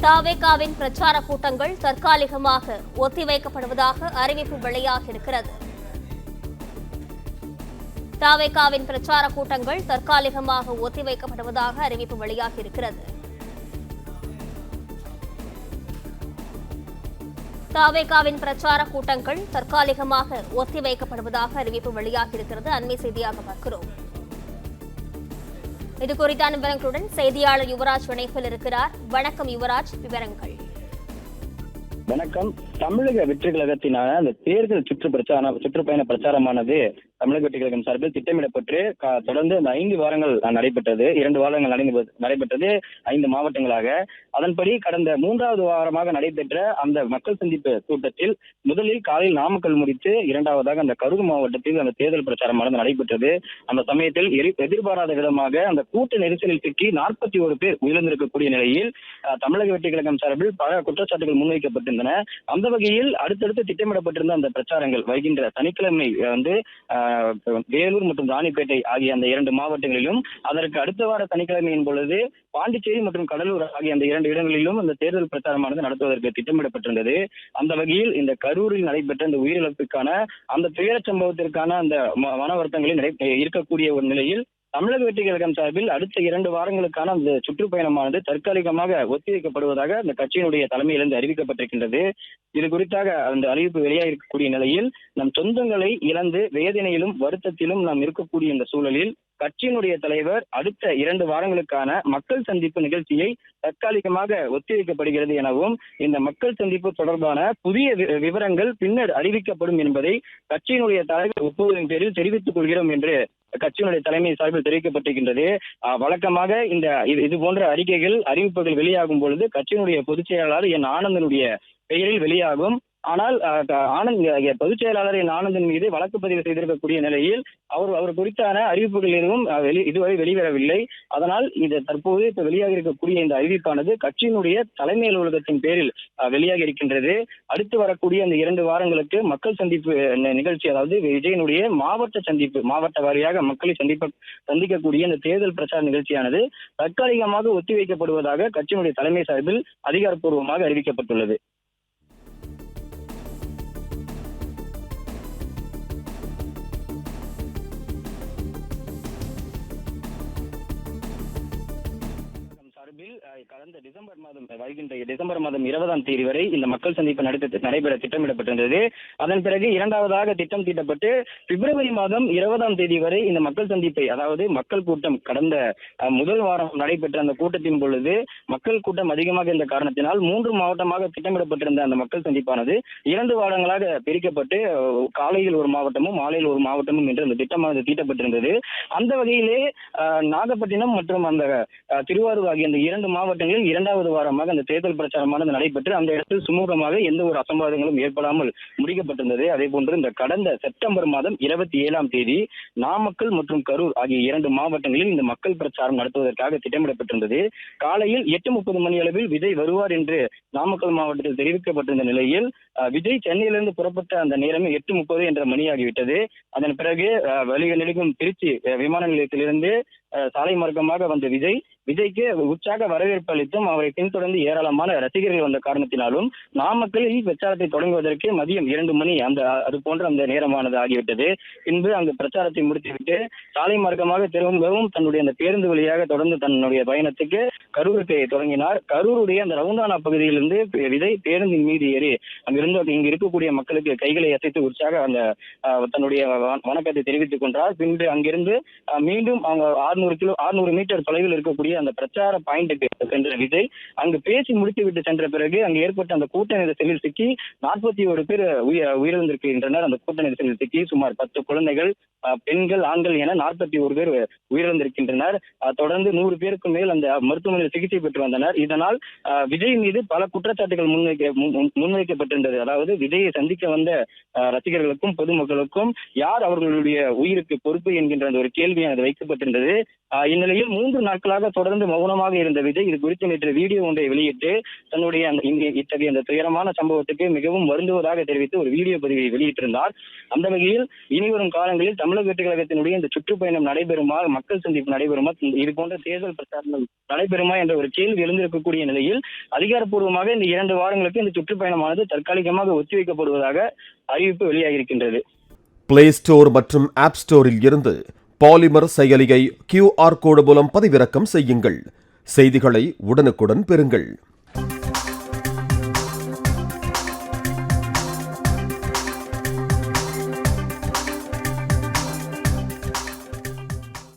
தாவேகாவின் பிரச்சார கூட்டங்கள் தற்காலிகமாக ஒத்திவைக்கப்படுவதாக அறிவிப்பு வெளியாகியிருக்கிறது. தாவேகாவின் பிரச்சார கூட்டங்கள் தற்காலிகமாக ஒத்திவைக்கப்படுவதாக அறிவிப்பு வெளியாகியிருக்கிறது. தாவேகாவின் பிரச்சார கூட்டங்கள் தற்காலிகமாக ஒத்திவைக்கப்படுவதாக அறிவிப்பு வெளியாகியிருக்கிறது. அண்மை செய்தியாக பார்க்கிறோம். இது குறித்தான விவரங்களுடன் செய்தியாளர் யுவராஜ் இணைப்பில் இருக்கிறார். வணக்கம் யுவராஜ், விவரங்கள். வணக்கம். தமிழக வெற்றி கழகத்தினால அந்த தேர்தல் சுற்றுப்பயண பிரச்சாரமானது தமிழக வெற்றி கழகம் சார்பில் திட்டமிடப்பட்டு தொடர்ந்து அந்த 5 வாரங்கள் நடைபெற்றது. 2 வாரங்கள் நடைபெற்றது 5 மாவட்டங்களாக. அதன்படி கடந்த 3வது வாரமாக நடைபெற்ற அந்த மக்கள் சந்திப்பு கூட்டத்தில் முதலில் காலையில் நாமக்கல் முடித்து 2வதாக அந்த கரூர் மாவட்டத்தில் அந்த தேர்தல் பிரச்சாரமானது நடைபெற்றது. அந்த சமயத்தில் எதிர்பாராத விதமாக அந்த கூட்ட நெரிசலில் சிக்கி 41 பேர் உயிரிழந்திருக்கக்கூடிய நிலையில் தமிழக வெற்றி கழகம் சார்பில் பல குற்றச்சாட்டுகள் முன்வைக்கப்பட்டிருந்தன. அந்த வகையில் அடுத்தடுத்து திட்டமிடப்பட்டிருந்த அந்த பிரச்சாரங்கள் வருகின்ற சனிக்கிழமை வேலூர் மற்றும் ராணிப்பேட்டை ஆகிய அந்த 2 மாவட்டங்களிலும், அதற்கு அடுத்த வார சனிக்கிழமையின் பொழுது பாண்டிச்சேரி மற்றும் கடலூர் ஆகிய அந்த 2 இடங்களிலும் அந்த தேர்தல் பிரச்சாரமானது நடத்துவதற்கு திட்டமிடப்பட்டிருந்தது. அந்த வகையில் இந்த கரூரில் நடைபெற்ற அந்த உயிரிழப்புக்கான அந்த துயர சம்பவத்திற்கான அந்த மன வருத்தங்களில் இருக்கக்கூடிய ஒரு நிலையில் தமிழக வெற்றி கழகம் சார்பில் அடுத்த 2 வாரங்களுக்கான அந்த சுற்றுப்பயணமானது தற்காலிகமாக ஒத்திவைக்கப்படுவதாக அந்த கட்சியினுடைய தலைமையிலிருந்து அறிவிக்கப்பட்டிருக்கின்றது. இது குறித்தாக அந்த அறிவிப்பு வெளியாக இருக்கக்கூடிய நிலையில் நம் சொந்தங்களை இழந்து வேதனையிலும் வருத்தத்திலும் நாம் இருக்கக்கூடிய இந்த சூழலில் கட்சியினுடைய தலைவர் அடுத்த 2 வாரங்களுக்கான மக்கள் சந்திப்பு நிகழ்ச்சியை தற்காலிகமாக ஒத்திவைக்கப்படுகிறது எனவும், இந்த மக்கள் சந்திப்பு தொடர்பான புதிய விவரங்கள் பின்னர் அறிவிக்கப்படும் என்பதை கட்சியினுடைய தலைவர் ஒப்புதலின் பேரில் தெரிவித்துக் கொள்கிறோம் என்று கட்சியினுடைய தலைமை சார்பில் தெரிவிக்கப்பட்டிருக்கின்றது. வழக்கமாக இது போன்ற அறிவிப்புகள் வெளியாகும் பொழுது கட்சியினுடைய பொதுச் செயலாளர் என் ஆனந்தனுடைய பெயரில் வெளியாகும். ஆனால் பொதுச் செயலாளர் என் ஆனந்தன் மீது வழக்கு பதிவு செய்திருக்கக்கூடிய நிலையில் அவர் குறித்தான அறிவிப்புகள் எதுவும் இதுவரை வெளிவரவில்லை. அதனால் இது தற்போது வெளியாக இருக்கக்கூடிய இந்த அறிவிப்பானது கட்சியினுடைய தலைமை அலுவலகத்தின் பேரில் வெளியாக இருக்கின்றது. அடுத்து வரக்கூடிய அந்த 2 வாரங்களுக்கு மக்கள் சந்திப்பு நிகழ்ச்சி, அதாவது விஜயனுடைய மாவட்ட வாரியாக மக்களை சந்திக்கக்கூடிய இந்த தேர்தல் பிரச்சார நிகழ்ச்சியானது தற்காலிகமாக ஒத்திவைக்கப்படுவதாக கட்சியினுடைய தலைமை சார்பில் அதிகாரப்பூர்வமாக அறிவிக்கப்பட்டுள்ளது. கடந்த டிசம்பர் மாதம் 20ஆம் தேதி வரை இந்த மக்கள் சந்திப்பு நடைபெற திட்டமிடப்பட்டிருந்தது. அதன் பிறகு 2வதாக திட்டம் தீட்டப்பட்டு பிப்ரவரி மாதம் 20ஆம் தேதி வரை இந்த மக்கள் சந்திப்பை, அதாவது மக்கள் கூட்டம் கடந்த முதல் வாரம் நடைபெற்ற அந்த கூட்டத்தின் பொழுது மக்கள் கூட்டம் அதிகமாக இருந்த காரணத்தினால் 3 மாவட்டமாக திட்டமிடப்பட்டிருந்த அந்த மக்கள் சந்திப்பானது 2 வாரங்களாக பிரிக்கப்பட்டு காலையில் ஒரு மாவட்டமும் மாலையில் ஒரு மாவட்டமும் என்று அந்த திட்டமானது தீட்டப்பட்டிருந்தது. அந்த வகையிலே நாகப்பட்டினம் மற்றும் அந்த திருவாரூர் ஆகிய அந்த 2 மாவட்டங்களில் 2வது வாரமாக அந்த தேர்தல் பிரச்சாரமானது நடைபெற்று அந்த இடத்தில் சுமூகமாக எந்த ஒரு அசம்பாவிதங்களும் ஏற்படாமல் முடிக்கப்பட்டிருந்தது. அதே போன்று இந்த கடந்த செப்டம்பர் மாதம் 27ஆம் தேதி நாமக்கல் மற்றும் கரூர் ஆகிய 2 மாவட்டங்களில் இந்த மக்கள் பிரச்சாரம் நடத்துவதற்காக திட்டமிடப்பட்டிருந்தது. காலையில் 8:30 மணி அளவில் விஜய் வருவார் என்று நாமக்கல் மாவட்டத்தில் தெரிவிக்கப்பட்டிருந்த நிலையில் விஜய் சென்னையிலிருந்து புறப்பட்ட அந்த நேரமே 8:30 என்ற மணியாகிவிட்டது. அதன் பிறகு வெளிநெடுக்கும் திருச்சி விமான நிலையத்திலிருந்து சாலை மார்க்கமாக வந்த விஜய்க்கு உற்சாக வரவேற்பு அளித்தும் அவரை பின்தொடர்ந்து ஏராளமான ரசிகர்கள் வந்த காரணத்தினாலும் நாமக்கலில் பிரச்சாரத்தை தொடங்குவதற்கு மதியம் 2 மணி அது போன்ற அந்த நேரமானது ஆகிவிட்டது. பின்பு அங்கு பிரச்சாரத்தை முடித்துவிட்டு சாலை மார்க்கமாக திரும்பவும் தன்னுடைய அந்த பேருந்து வழியாக தொடர்ந்து தன்னுடைய பயணத்துக்கு கரூருக்கு தொடங்கினார். கரூருடைய அந்த ரவுண்டானா பகுதியிலிருந்து விஜய் பேருந்தின் மீது ஏறி இங்கு இருக்கக்கூடிய மக்களுக்கு கைகளை அசைத்து உற்சாக அந்த தன்னுடைய வணக்கத்தை தெரிவித்துக் கொண்டார். பின்பு அங்கிருந்து மீண்டும் அவங்க 600 மீட்டர் தொலைவில் இருக்கக்கூடிய அந்த பிரச்சார பாயிண்ட்டுக்கு சென்ற விஜய் அங்கு பேசி முடித்துவிட்டு சென்ற பிறகு அங்கு ஏற்பட்ட அந்த கூட்ட நெரிசலில் சிக்கி 41 பேர் உயிரிழந்திருக்கின்றனர். அந்த கூட்ட நெரிசலில் சிக்கி சுமார் 10 குழந்தைகள், பெண்கள், ஆண்கள் என 41 பேர் உயிரிழந்திருக்கின்றனர். தொடர்ந்து 100 பேருக்கு மேல் அந்த மருத்துவமனையில் சிகிச்சை பெற்று வந்தனர். இதனால் விஜய் மீது பல குற்றச்சாட்டுகள் முன்வைக்கப்பட்டிருந்தது. அதாவது விஜயை சந்திக்க வந்த ரசிகர்களுக்கும் பொதுமக்களுக்கும் யார் அவர்களுடைய உயிருக்கு பொறுப்பு என்கின்ற ஒரு கேள்வியானது வைக்கப்பட்டிருந்தது. இந்நிலையில் 3 நாட்களாக தொடர்ந்து தொடர்ந்து மௌனமாக இருந்த விஜய் இது குறித்து நேற்று வீடியோ ஒன்றை வெளியிட்டு தன்னுடைய இத்தகைய அந்த துயரமான சம்பவத்துக்கு மிகவும் வருந்துவதாக தெரிவித்து ஒரு வீடியோ பதிவை வெளியிட்டிருந்தார். அந்த வகையில் இனிவரும் காலங்களில் தமிழக வெற்றி கழகத்தினுடைய இந்த சுற்றுப்பயணம் நடைபெறுமா, மக்கள் சந்திப்பு நடைபெறுமா, இது போன்ற தேர்தல் பிரச்சாரம் நடைபெறுமா என்ற ஒரு கேள்வி எழுந்திருக்கக்கூடிய நிலையில் அதிகாரப்பூர்வமாக இந்த 2 வாரங்களுக்கு இந்த சுற்றுப்பயணமானது தற்காலிகமாக ஒத்திவைக்கப்படுவதாக அறிவிப்பு வெளியாகியிருக்கின்றது. பிளே ஸ்டோர் மற்றும் ஆப் ஸ்டோரில் இருந்து பாலிமர் செயலியை QR கோடு மூலம் பதிவிறக்கம் செய்யுங்கள். செய்திகளை உடனுக்குடன் பெறுங்கள்.